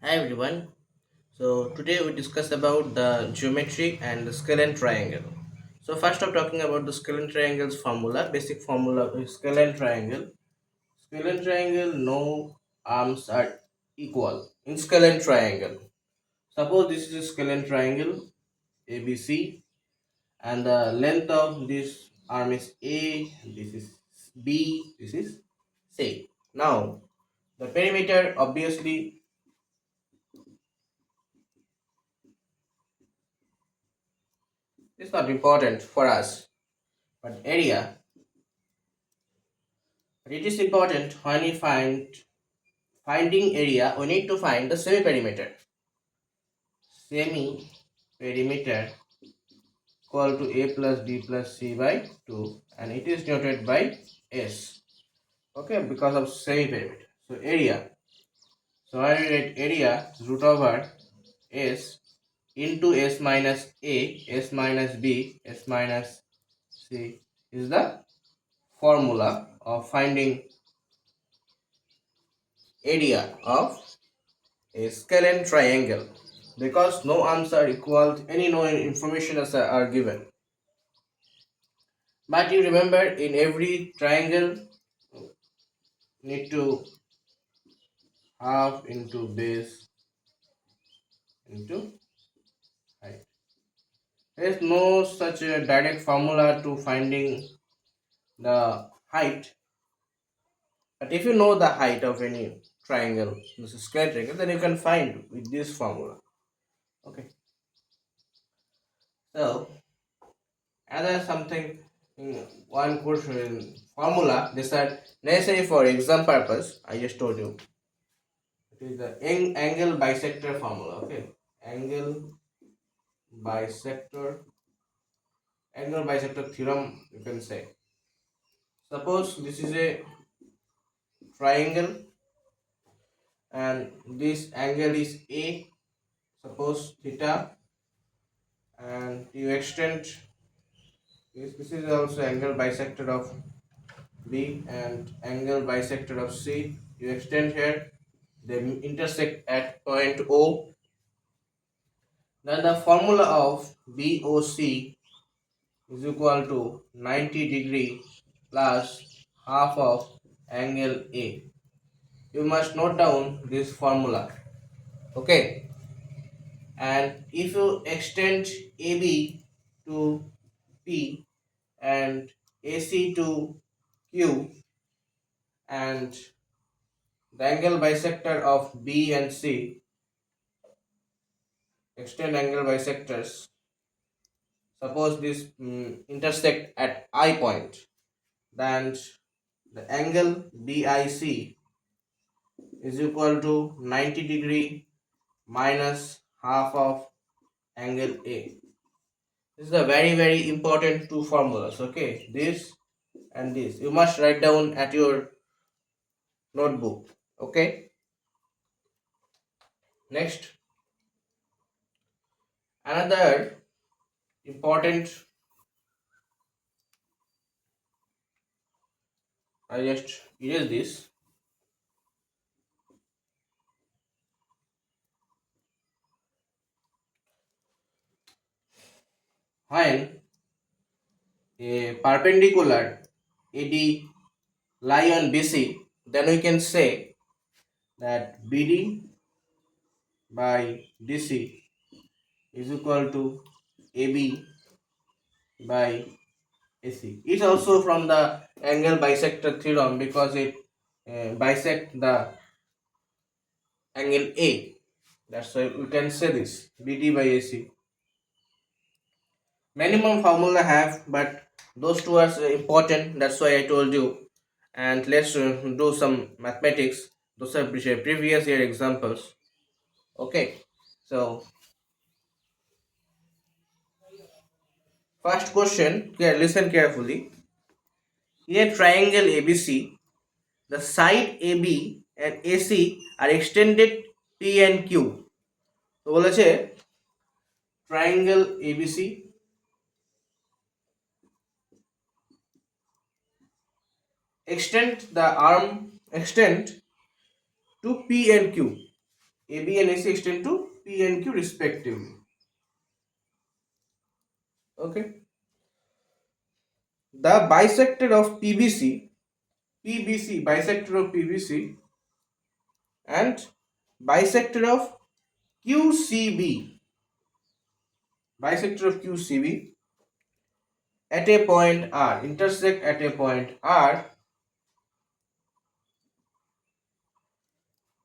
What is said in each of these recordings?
Hi everyone. So today we discuss about the geometry and the scalene triangle. So first of talking about the scalene triangle's formula, basic formula of scalene triangle. Scalene triangle, no arms are equal in scalene triangle. Suppose this is a scalene triangle ABC and the length of this arm is A, this is B, this is C. Now the perimeter obviously is not important for us, but area. But it is important when we finding area, we need to find the semi-perimeter. Semi-perimeter equal to A plus B plus C by 2 and it is denoted by S. Okay, because of semi-perimeter. So area. So I write area root over S into S minus A, S minus B, S minus C is the formula of finding area of a scalene triangle because no arms are equal, any no information are given. But you remember in every triangle need to half into base into height. There is no such a direct formula to finding the height, but if you know the height of any triangle, this is square triangle, then you can find with this formula. Okay, so another something in one question formula, these are necessary for exam purpose. I just told you it is the angle bisector formula. Okay, angle bisector angle bisector theorem, you can say. Suppose this is a triangle and this angle is A, suppose theta, and you extend this is also angle bisector of B and angle bisector of C. You extend here, they intersect at point O. Then the formula of BOC is equal to 90 degree plus half of angle A. You must note down this formula. Okay. And if you extend AB to P and AC to Q and the angle bisector of B and C, extend angle bisectors. Suppose this intersect at I point, then the angle BIC is equal to 90 degree minus half of angle A. This is a very important two formulas. Okay, this and this you must write down at your notebook. Okay, next another important, I just erase this. When a perpendicular AD lie on BC, then we can say that BD by DC is equal to AB by AC. It's also from the angle bisector theorem because it bisect the angle A. That's why we can say this BD by AC. Minimum formula have, but those two are important. That's why I told you. And let's do some mathematics. Those are previous year examples. Okay. So first question. Listen carefully. In a triangle ABC, the side AB and AC are extended P and Q. তো বলেছে triangle ABC extend to P and Q. AB and AC extend to P and Q respectively. Okay. The bisector of PBC, bisector of PBC and bisector of QCB, bisector of QCB at a point R, intersect at a point R.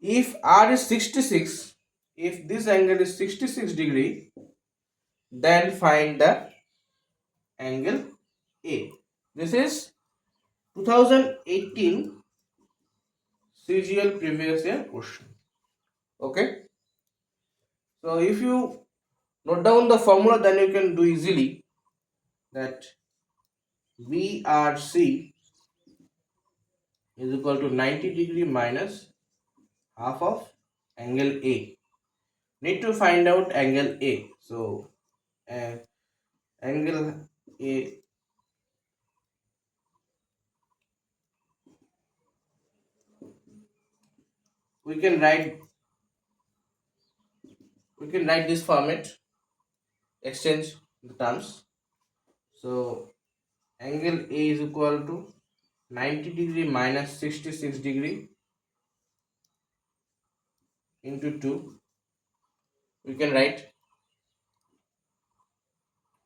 If R is 66, if this angle is 66 degree, then find the angle A. This is 2018 CGL previous year question. Okay. So if you note down the formula, then you can do easily that VRC is equal to 90 degree minus half of angle A. Need to find out angle A. So angle A, we can write this format, exchange the terms. So angle A is equal to 90 degree minus 66 degree into 2. We can write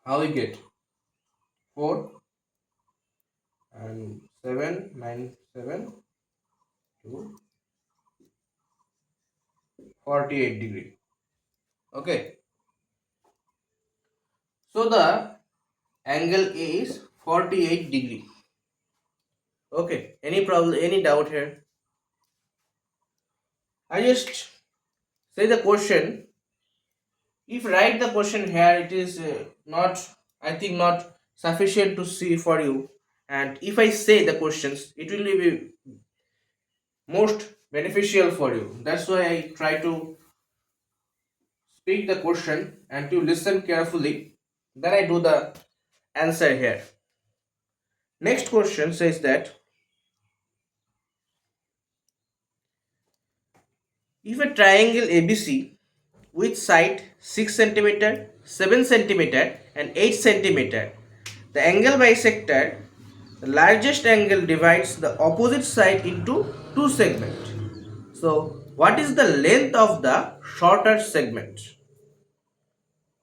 how we get 4 and 7 minus 7 to 48 degree. Okay. So the angle A is 48 degree. Okay. Any problem, any doubt here? I just say the question. If write the question here, it is not, I think, not sufficient to see for you. And if I say the questions, it will be most beneficial for you. That's why I try to speak the question and to listen carefully. Then I do the answer here. Next question says that if a triangle ABC with side 6 centimeter, 7 centimeter and 8 centimeter, the angle bisector, the largest angle divides the opposite side into two segments. So what is the length of the shorter segment?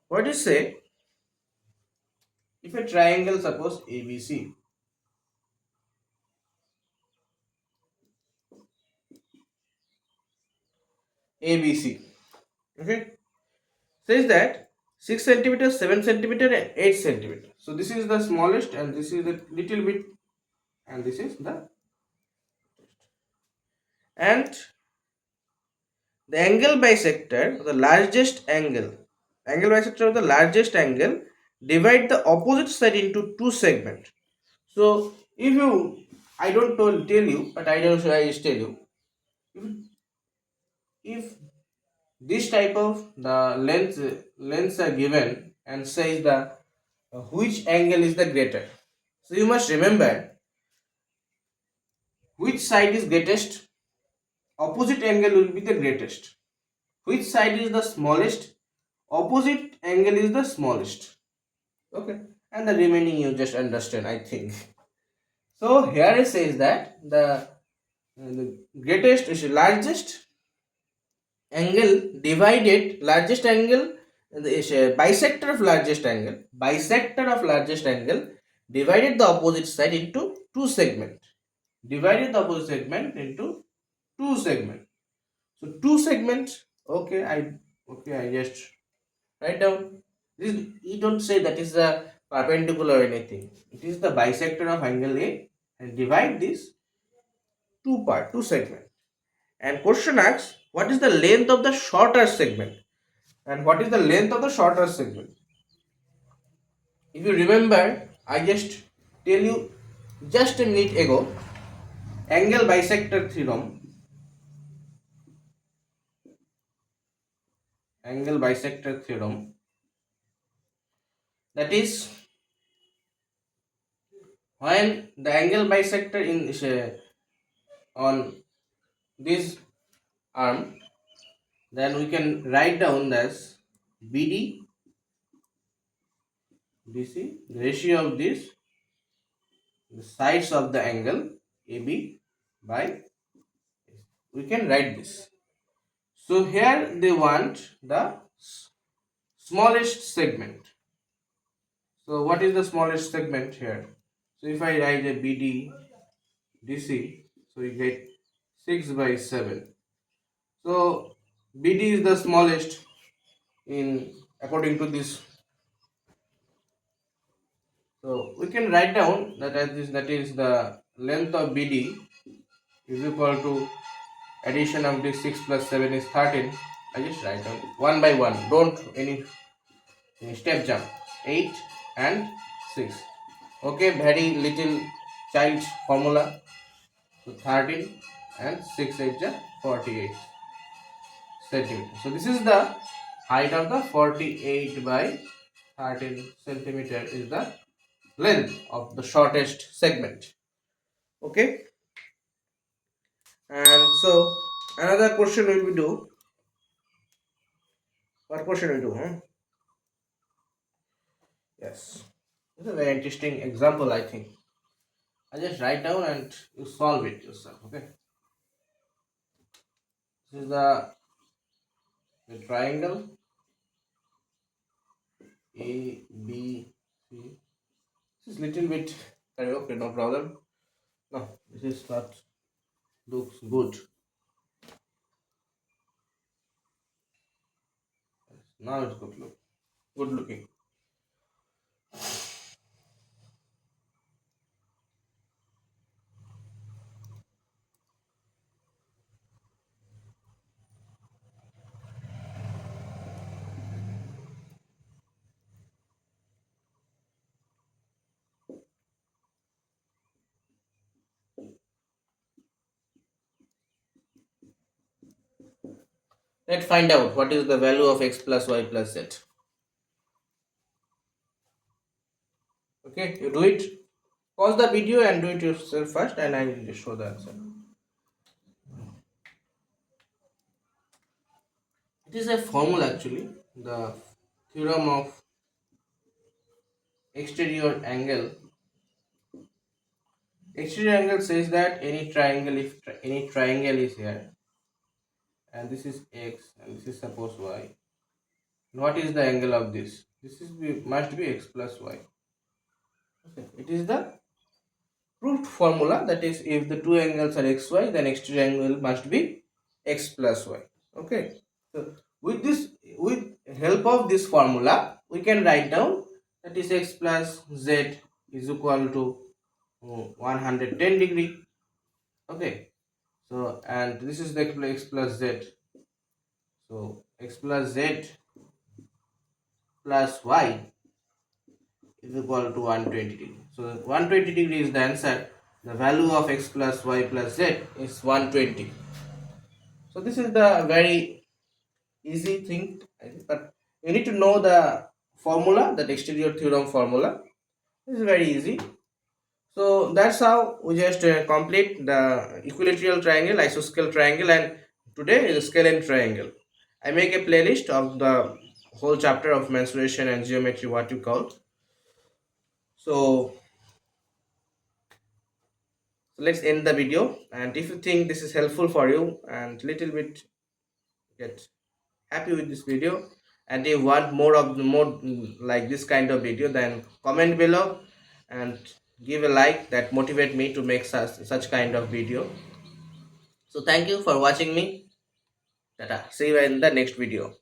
What do you say if a triangle, suppose ABC, okay, says that 6 centimeter, 7 centimeter and 8 centimeter. So this is the smallest and this is the little bit and this is the, and the angle bisector, the largest angle bisector of the largest angle divide the opposite side into two segments. So if you, I don't tell you, but I don't, I just tell you, if, if this type of the lengths are given and says the which angle is the greater. So you must remember which side is greatest, opposite angle will be the greatest. Which side is the smallest, opposite angle is the smallest. Okay, and the remaining you just understand, I think. So here it says that the greatest is largest angle divided, largest angle is a bisector of largest angle, divided the opposite side into two segment, divided the opposite segment into two segment. So two segments. Okay, I just write down this. You don't say that is a perpendicular or anything. It is the bisector of angle A and divide this two segment. And question asks, what is the length of the shorter segment? And what is the length of the shorter segment? If you remember, I just tell you just a minute ago, angle bisector theorem, angle bisector theorem, that is when the angle bisector in on this arm, Then we can write down as BD BC, the ratio of this, the sides of the angle AB by, we can write this. So here they want the smallest segment. So what is the smallest segment here? So if I write a BD DC, so you get 6 by 7. So BD is the smallest in according to this. So we can write down that as this, that is the length of BD is equal to addition of this 6 plus 7 is 13. I just write down one by one. Don't any step jump. 8 and 6. Okay, very little child formula. So 13 and 6 8 is 48 centimeter. So this is the height of the 48 by 13 centimeter is the length of the shortest segment. Okay, and so another question will be do. What question we do? Yes, it's a very interesting example. I think I just write down and you solve it yourself. Okay, this is the triangle A B C. This is little bit okay, no problem. No, this is not looks good. Now it's good looking. Let's find out what is the value of x plus y plus z. Okay, you do it. Pause the video and do it yourself first, and I will show the answer. It is a formula actually. The theorem of exterior angle. Exterior angle says that any triangle, if any triangle is here, and this is x, and this is suppose y. What is the angle of this? This is must be x plus y. Okay. It is the proved formula, that is if the two angles are xy, then exterior angle must be x plus y. Okay, so with this, with help of this formula we can write down that is x plus z is equal to 110 degree. Okay, so and this is the x plus z, so x plus z plus y is equal to 120 degree. So 120 degree is the answer. The value of x plus y plus z is 120. So this is the very easy thing, but you need to know the formula, that exterior theorem formula. This is very easy. So that's how we just complete the equilateral triangle, isosceles triangle, and today is scalene triangle. I make a playlist of the whole chapter of mensuration and geometry, what you call. So let's end the video, and if you think this is helpful for you and little bit get happy with this video, and you want more of the more like this kind of video, then comment below and give a like, that motivate me to make such kind of video. So thank you for watching me. Tata, see you in the next video.